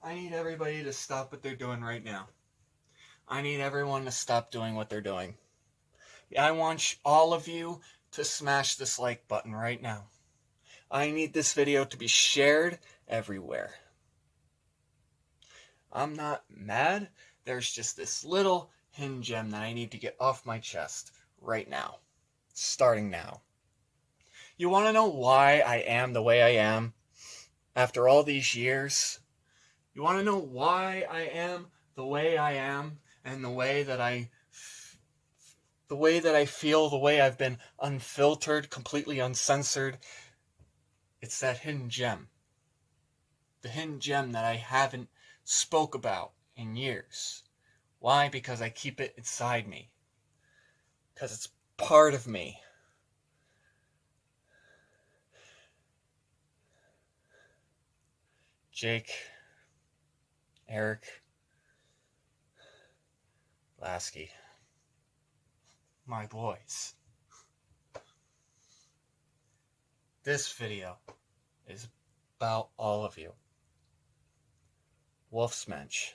I need everybody to stop what they're doing right now. I need everyone to stop doing what they're doing. I want all of you to smash this like button right now. I need this video to be shared everywhere. I'm not mad. There's just this little hidden gem that I need to get off my chest right now. Starting now. You want to know why I am the way I am after all these years? You want to know why I am the way I am and the way that I feel, the way I've been unfiltered, completely uncensored? It's that hidden gem. The hidden gem that I haven't spoke about in years. Why? Because I keep it inside me. Because it's part of me. Jake, Eric, Lasky, my boys. This video is about all of you. Mensch.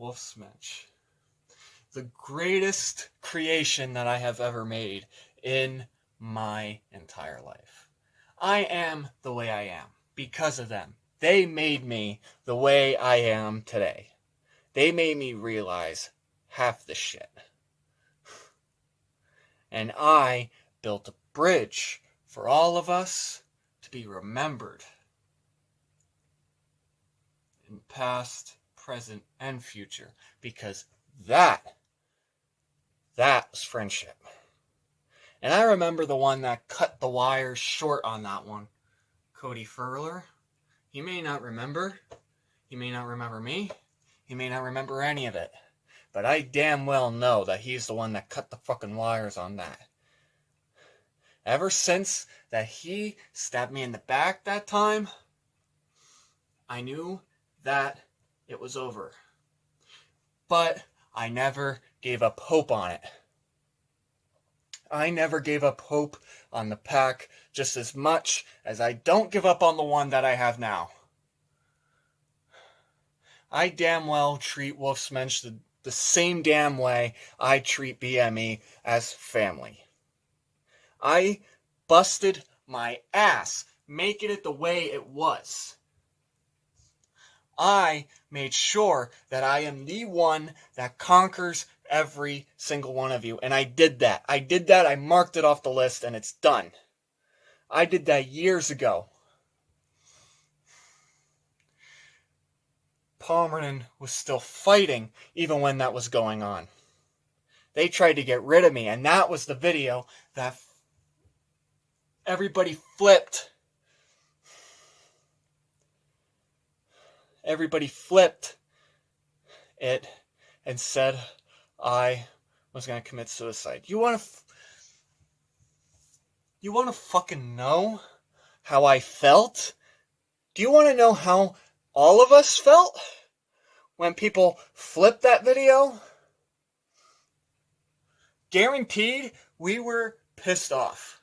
Mensch. The greatest creation that I have ever made in my entire life. I am the way I am because of them. They made me the way I am today. They made me realize half the shit. And I built a bridge for all of us to be remembered in past, present, and future. Because that was friendship. And I remember the one that cut the wires short on that one. Cody Furler. He may not remember. He may not remember me. He may not remember any of it. But I damn well know that he's the one that cut the fucking wires on that. Ever since that he stabbed me in the back that time, I knew that it was over. But I never gave up hope on it. I never gave up hope on the pack just as much as I don't give up on the one that I have now. I damn well treat Mensch the same damn way I treat BME as family. I busted my ass making it the way it was. I made sure that I am the one that conquers every single one of you. And I did that. I marked it off the list and it's done. I did that years ago. Palmerton was still fighting even when that was going on. They tried to get rid of me, and that was the video that everybody flipped. Everybody flipped it and said I was going to commit suicide. You want to fucking know how I felt? Do you want to know how all of us felt when people flipped that video? Guaranteed we were pissed off.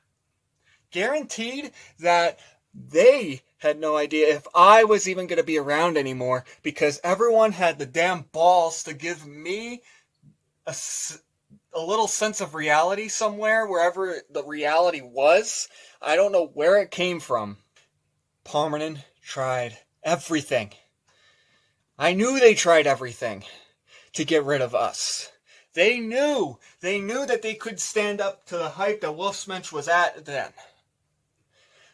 Guaranteed that they had no idea if I was even going to be around anymore, because everyone had the damn balls to give me a little sense of reality somewhere, wherever the reality was. I don't know where it came from. Palmerton tried everything. I knew they tried everything to get rid of us. They knew that they could stand up to the hype that Mensch was at then.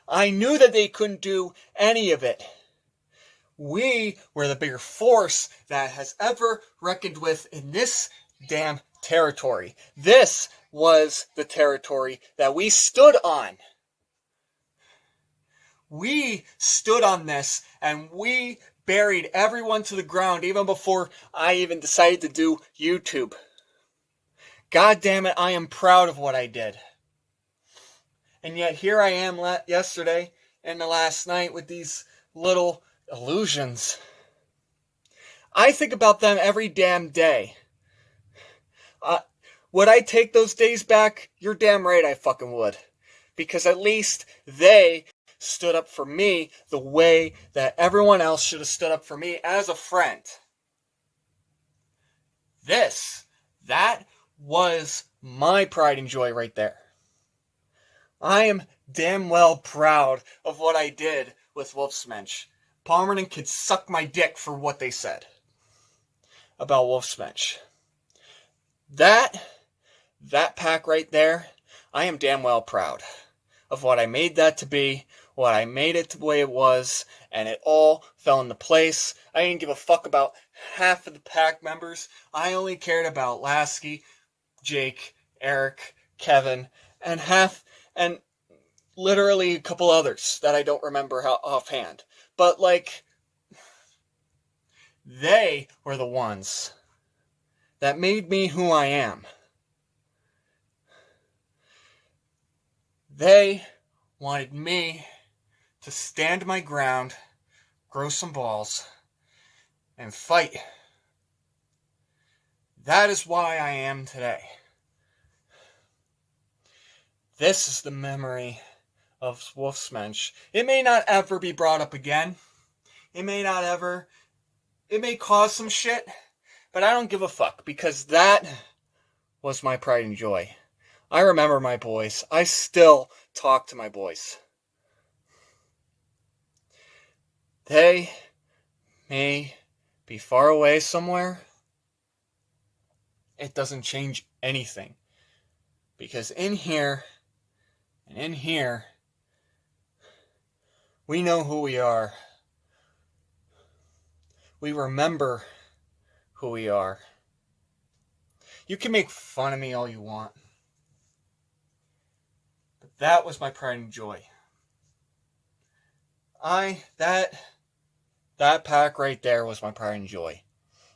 I knew that they couldn't do any of it. We were the bigger force that has ever reckoned with in this damn territory. This was the territory that we stood on. We stood on this and we buried everyone to the ground even before I even decided to do YouTube. God damn it, I am proud of what I did. And yet here I am yesterday and the last night with these little illusions. I think about them every damn day. Would I take those days back? You're damn right I fucking would. Because at least they stood up for me the way that everyone else should have stood up for me as a friend. That was my pride and joy right there. I am damn well proud of what I did with Mensch. Palmerton could suck my dick for what they said about Mensch. That pack right there, I am damn well proud of what I made that to be, what I made it the way it was, and it all fell into place. I didn't give a fuck about half of the pack members. I only cared about Lasky, Jake, Eric, Kevin, and literally a couple others that I don't remember offhand. But, they were the ones that made me who I am. They wanted me to stand my ground, grow some balls, and fight. That is why I am today. This is the memory of Mensch. It may not ever be brought up again. It may cause some shit, but I don't give a fuck, because that was my pride and joy. I remember my boys. I still talk to my boys. They may be far away somewhere. It doesn't change anything. Because in here, we know who we are. We remember who we are. You can make fun of me all you want. But that was my pride and joy. That pack right there was my pride and joy.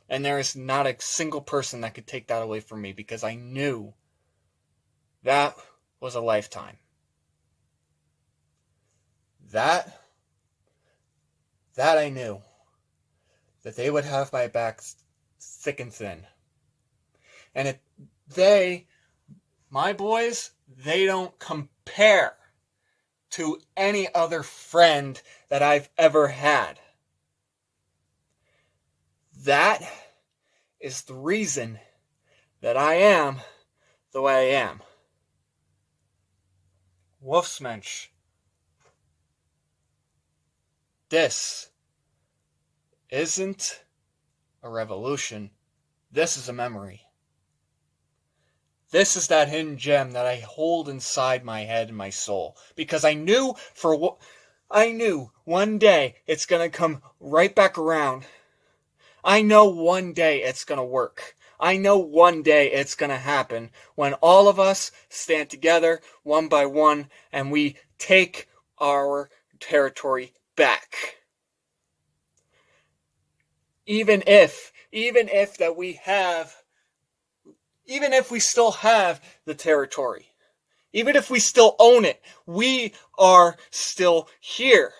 And there is not a single person that could take that away from me, because I knew that was a lifetime. That I knew. That they would have my back thick and thin. And my boys, they don't compare to any other friend that I've ever had. That is the reason that I am the way I am. Mensch. This isn't a revolution. This is a memory. This is that hidden gem that I hold inside my head and my soul. Because I knew one day it's going to come right back around. I know one day it's going to work. I know one day it's going to happen when all of us stand together one by one and we take our territory back. Even if we still have the territory, even if we still own it, we are still here.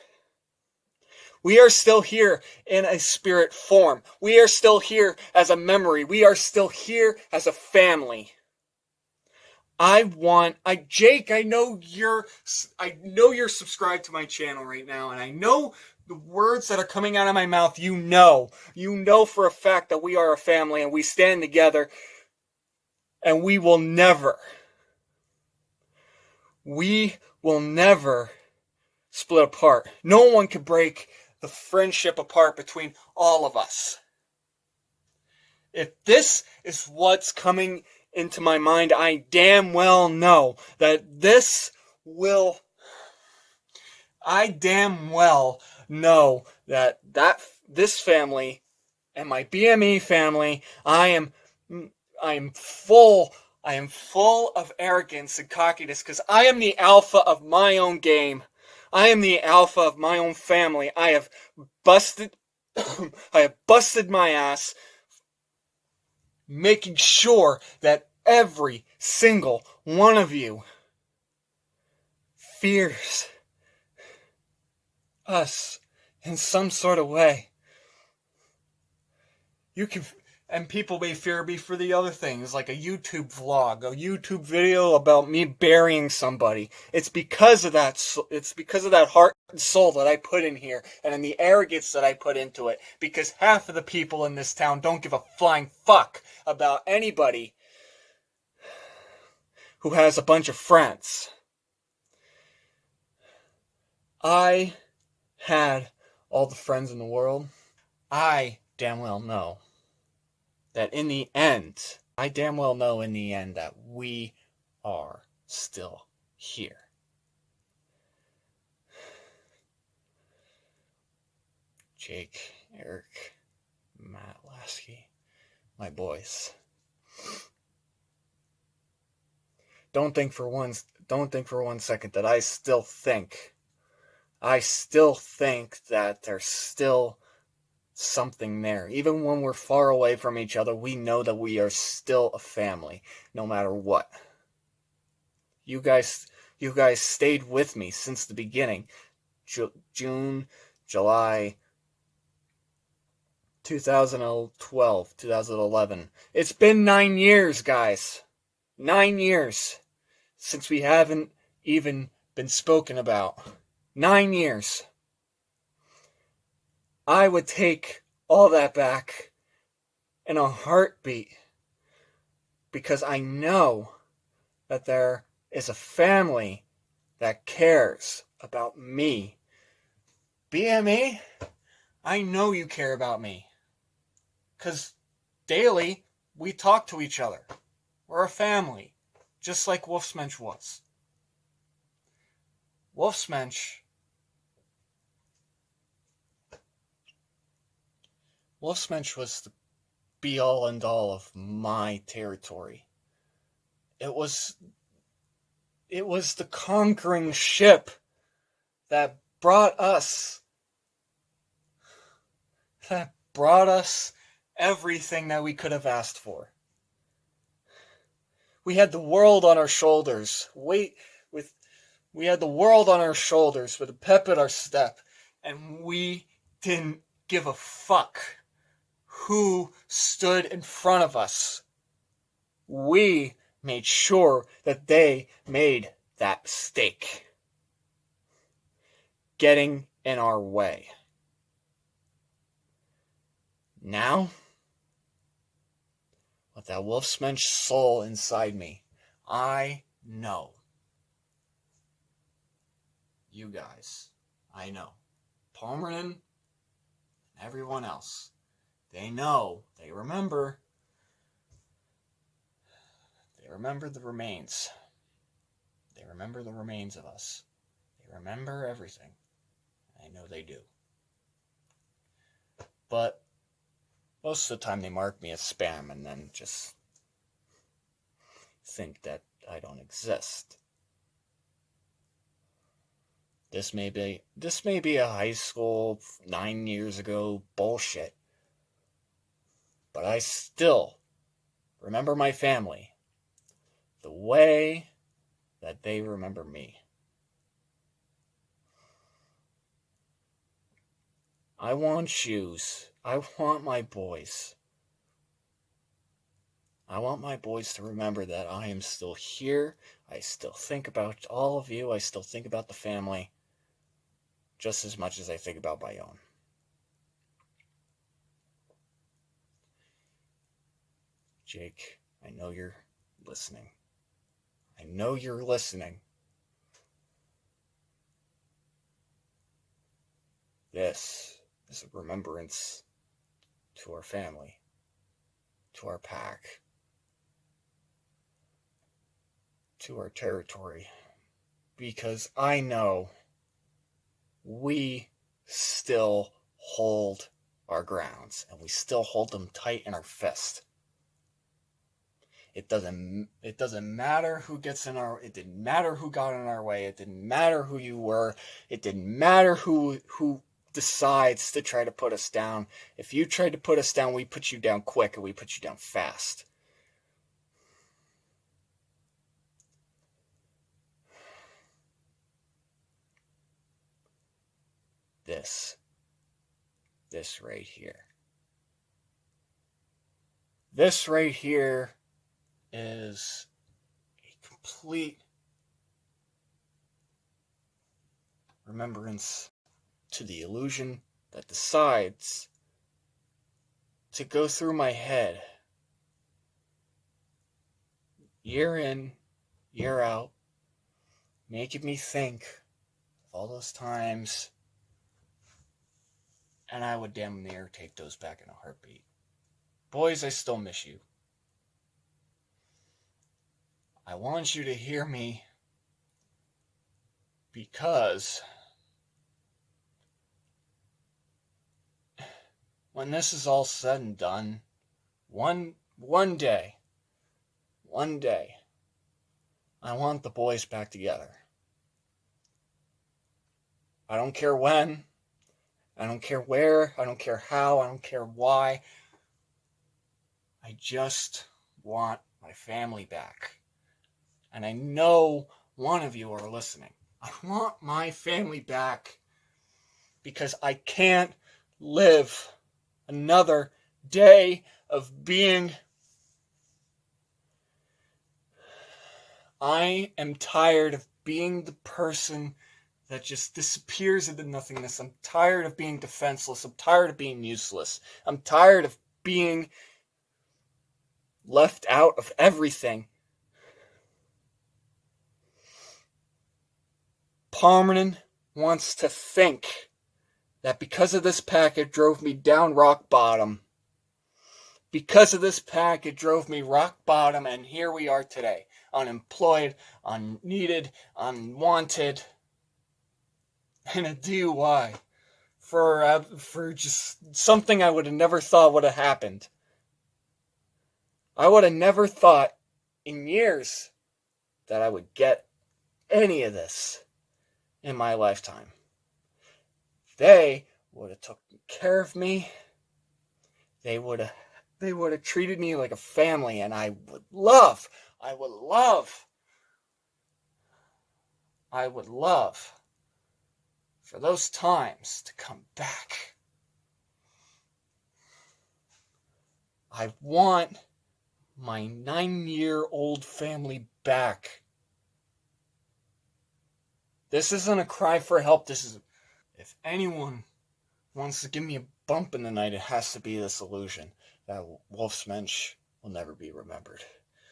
We are still here in a spirit form. We are still here as a memory. We are still here as a family. Jake, I know you're subscribed to my channel right now, and I know the words that are coming out of my mouth, you know for a fact that we are a family and we stand together, and we will never split apart. No one can break the friendship apart between all of us. If this is what's coming into my mind, I damn well know that this family and my BME family, I am full of arrogance and cockiness, because I am the alpha of my own game. I am the alpha of my own family. I have busted my ass making sure that every single one of you fears us in some sort of way. And people may fear me for the other things, like a YouTube vlog, a YouTube video about me burying somebody. It's because of that. It's because of that heart and soul that I put in here, and in the arrogance that I put into it. Because half of the people in this town don't give a flying fuck about anybody who has a bunch of friends. I had all the friends in the world. I damn well know that in the end, that we are still here. Jake, Eric, Matt, Lasky, my boys. Don't think for one second that I still think that there's still something there. Even when we're far away from each other, we know that we are still a family, no matter what. You guys stayed with me since the beginning. June, July, 2012, 2011. It's been 9 years, guys. 9 years since we haven't even been spoken about. 9 years. I would take all that back in a heartbeat, because I know that there is a family that cares about me. BME, I know you care about me, because daily we talk to each other. We're a family, just like Mensch was. Mensch was the be-all and all of my territory. It was the conquering ship that brought us everything that we could have asked for. We had the world on our shoulders. We had the world on our shoulders with a pep at our step, and we didn't give a fuck who stood in front of us. We made sure that they made that mistake, getting in our way. Now, with that Mensch soul inside me, I know. You guys, I know. Palmerton and everyone else. They know. They remember. They remember the remains. They remember the remains of us. They remember everything. I know they do. But most of the time they mark me as spam and then just think that I don't exist. This may be a high school 9 years ago bullshit. But I still remember my family the way that they remember me. I want shoes. I want my boys. I want my boys to remember that I am still here. I still think about all of you. I still think about the family just as much as I think about my own. Jake, I know you're listening. I know you're listening. This is a remembrance to our family, to our pack, to our territory, because I know we still hold our grounds, and we still hold them tight in our fist. It doesn't matter who gets in our. It didn't matter who got in our way. It didn't matter who you were. It didn't matter who decides to try to put us down. If you tried to put us down, we put you down quick, and we put you down fast. This right here This right here is a complete remembrance to the illusion that decides to go through my head year in, year out, making me think of all those times, and I would damn near take those back in a heartbeat. Boys, I still miss you. I want you to hear me because when this is all said and done, one day, I want the boys back together. I don't care when, I don't care where, I don't care how, I don't care why. I just want my family back. And I know one of you are listening. I want my family back because I can't live another day of being... I am tired of being the person that just disappears into nothingness. I'm tired of being defenseless. I'm tired of being useless. I'm tired of being left out of everything. Parmanen wants to think that because of this pack, it drove me down rock bottom. Because of this pack, it drove me rock bottom, and here we are today. Unemployed, unneeded, unwanted, and a DUI for just something I would have never thought would have happened. I would have never thought in years that I would get any of this in my lifetime. They would have taken care of me. They would have treated me like a family, and I would love for those times to come back. I want my 9-year-old family back. This isn't a cry for help. This is, if anyone wants to give me a bump in the night, it has to be this illusion that Wolf's Mensch will never be remembered.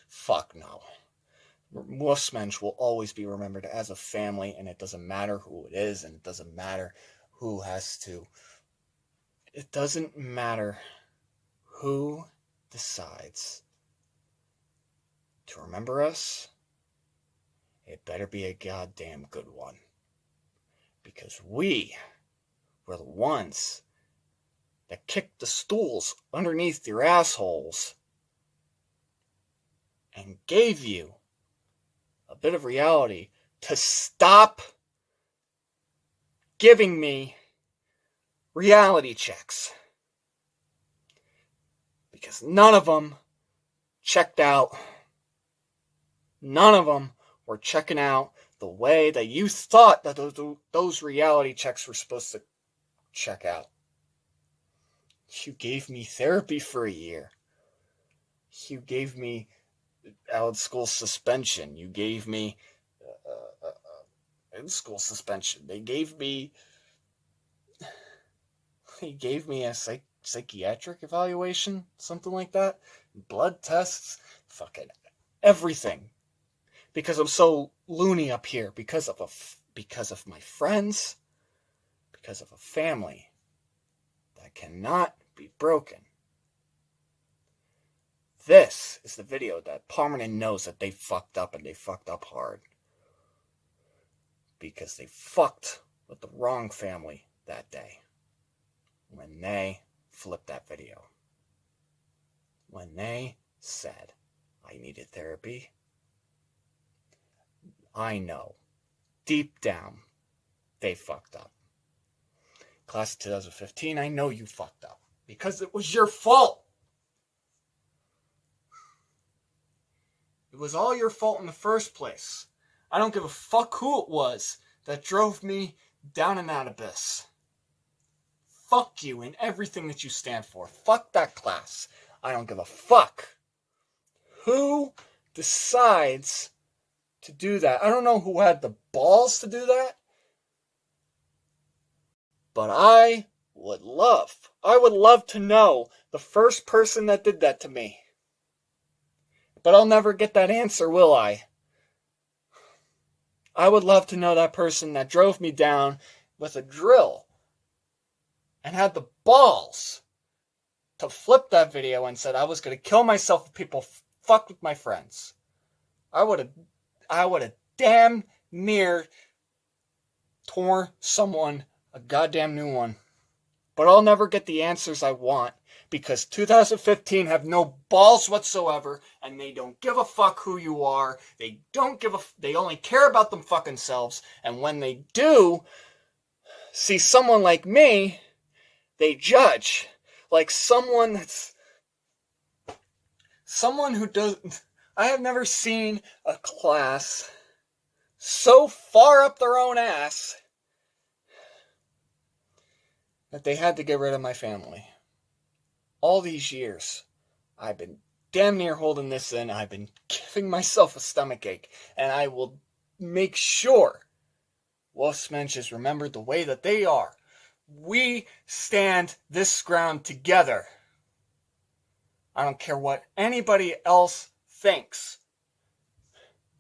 Fuck no. Wolf's Mensch will always be remembered as a family, and it doesn't matter who it is, and it doesn't matter who has to. It doesn't matter who decides to remember us. It better be a goddamn good one. Because we were the ones that kicked the stools underneath your assholes and gave you a bit of reality to stop giving me reality checks. Because none of them checked out. None of them were checking out the way that you thought that those reality checks were supposed to check out. You gave me therapy for a year. You gave me out of school suspension. You gave me in school suspension. They gave me a psychiatric evaluation, something like that. Blood tests, fucking everything. Because I'm so loony up here, because of my friends, because of a family that cannot be broken. This is the video that Parmanen knows that they fucked up, and they fucked up hard. Because they fucked with the wrong family that day. When they flipped that video. When they said, I needed therapy. I know, deep down, they fucked up. Class of 2015, I know you fucked up. Because it was your fault. It was all your fault in the first place. I don't give a fuck who it was that drove me down in that abyss. Fuck you and everything that you stand for. Fuck that class. I don't give a fuck. Who decides to do that? I don't know who had the balls to do that. But I would love to know the first person that did that to me. But I'll never get that answer, will I? I would love to know that person that drove me down with a drill and had the balls to flip that video and said I was going to kill myself if people fucked with my friends. I would have damn near tore someone a goddamn new one. But I'll never get the answers I want because 2015 have no balls whatsoever and they don't give a fuck who you are. They only care about them fucking selves. And when they do see someone like me, they judge. Like someone who doesn't... I have never seen a class so far up their own ass that they had to get rid of my family. All these years, I've been damn near holding this in. I've been giving myself a stomachache. And I will make sure Wolf's Mensch is remembered the way that they are. We stand this ground together. I don't care what anybody else thinks.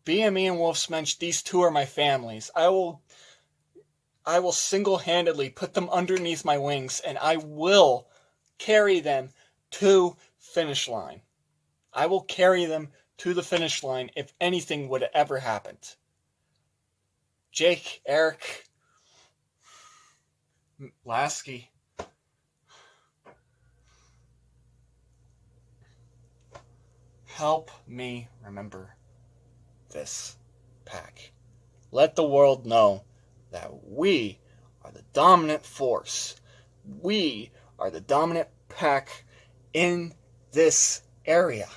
BME and Wolf's Mensch, these two are my families. I will single-handedly put them underneath my wings and I will carry them to finish line. I will carry them to the finish line if anything would have ever happened. Jake, Eric, Lasky, help me remember this pack. Let the world know that we are the dominant force. We are the dominant pack in this area.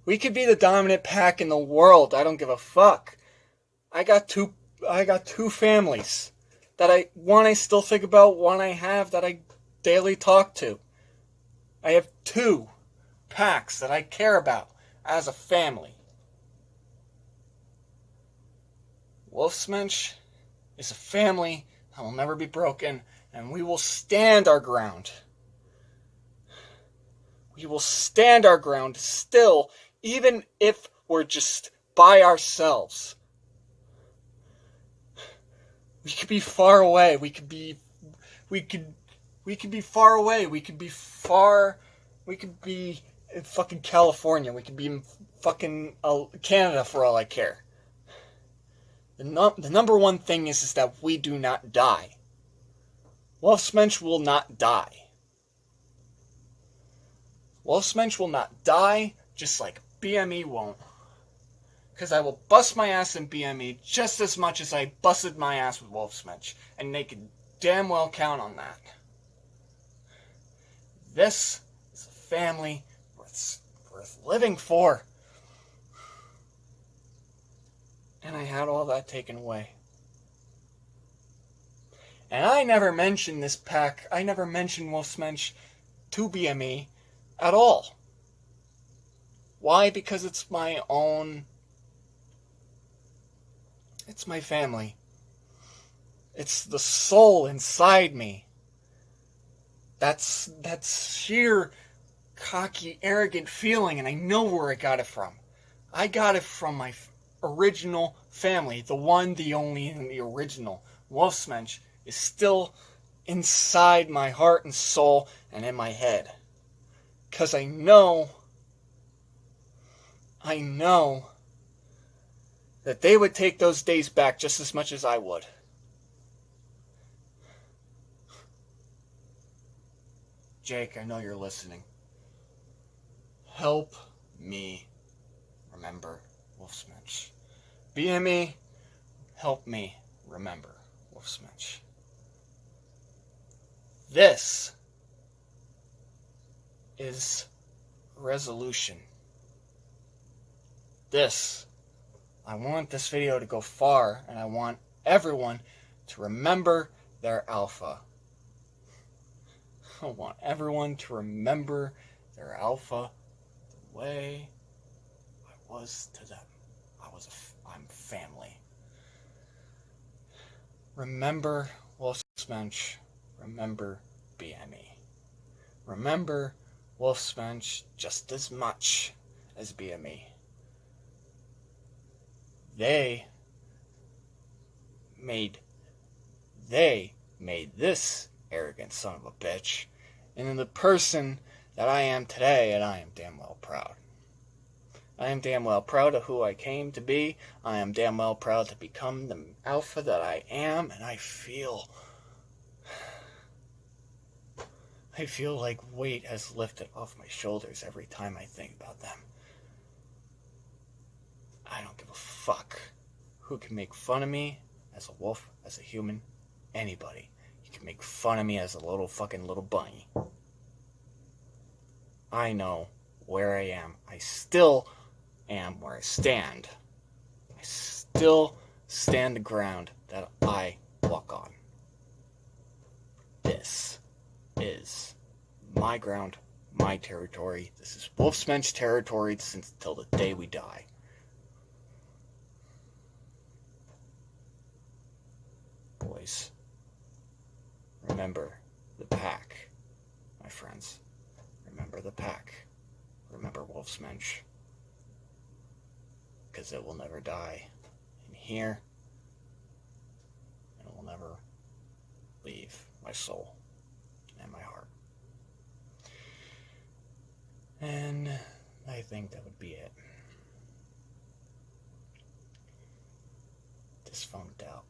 We could be the dominant pack in the world. I don't give a fuck. I got two families that one I still think about, one I have that I daily talk to. I have two packs that I care about as a family. Wolf's Mensch is a family that will never be broken, and we will stand our ground. We will stand our ground still, even if we're just by ourselves. We could be far away. We could be far away. We could be in fucking California. We could be in fucking Canada for all I care. The number one thing is that we do not die. Wolf's Mensch will not die. Wolf's Mensch will not die, just like BME won't. Because I will bust my ass in BME just as much as I busted my ass with Wolf's Mensch. And they can damn well count on that. This is a family worth living for. And I had all that taken away. And I never mentioned this pack. I never mentioned Wolf's Mensch to BME at all. Why? Because it's my own... It's my family. It's the soul inside me. That's sheer cocky, arrogant feeling, and I know where I got it from. I got it from my original family, the one, the only, and the original. Wolf's Mensch is still inside my heart and soul and in my head. Because I know that they would take those days back just as much as I would. Jake, I know you're listening. Help me remember Wolf's Mensch. BME, help me remember Wolf's Mensch. This is resolution. I want this video to go far, and I want everyone to remember their alpha. I want everyone to remember their alpha the way I was to them. I'm family. Remember Wolfsmensch. Remember BME. Remember Wolfsmensch just as much as BME. They made this arrogant son of a bitch into the person that I am today, and I am damn well proud. I am damn well proud of who I came to be. I am damn well proud to become the alpha that I am, and I feel like weight has lifted off my shoulders every time I think about them. I don't give a fuck who can make fun of me as a wolf, as a human, anybody. You can make fun of me as a little bunny. I know where I am. I still am where I stand. I still stand the ground that I walk on. This is my ground, my territory. This is Wolfsmensch territory till the day we die. Boys, remember the pack, my friends. Remember the pack. Remember Wolfsmensch. Because it will never die in here, and it will never leave my soul and my heart. And I think that would be it. Dysfunct out.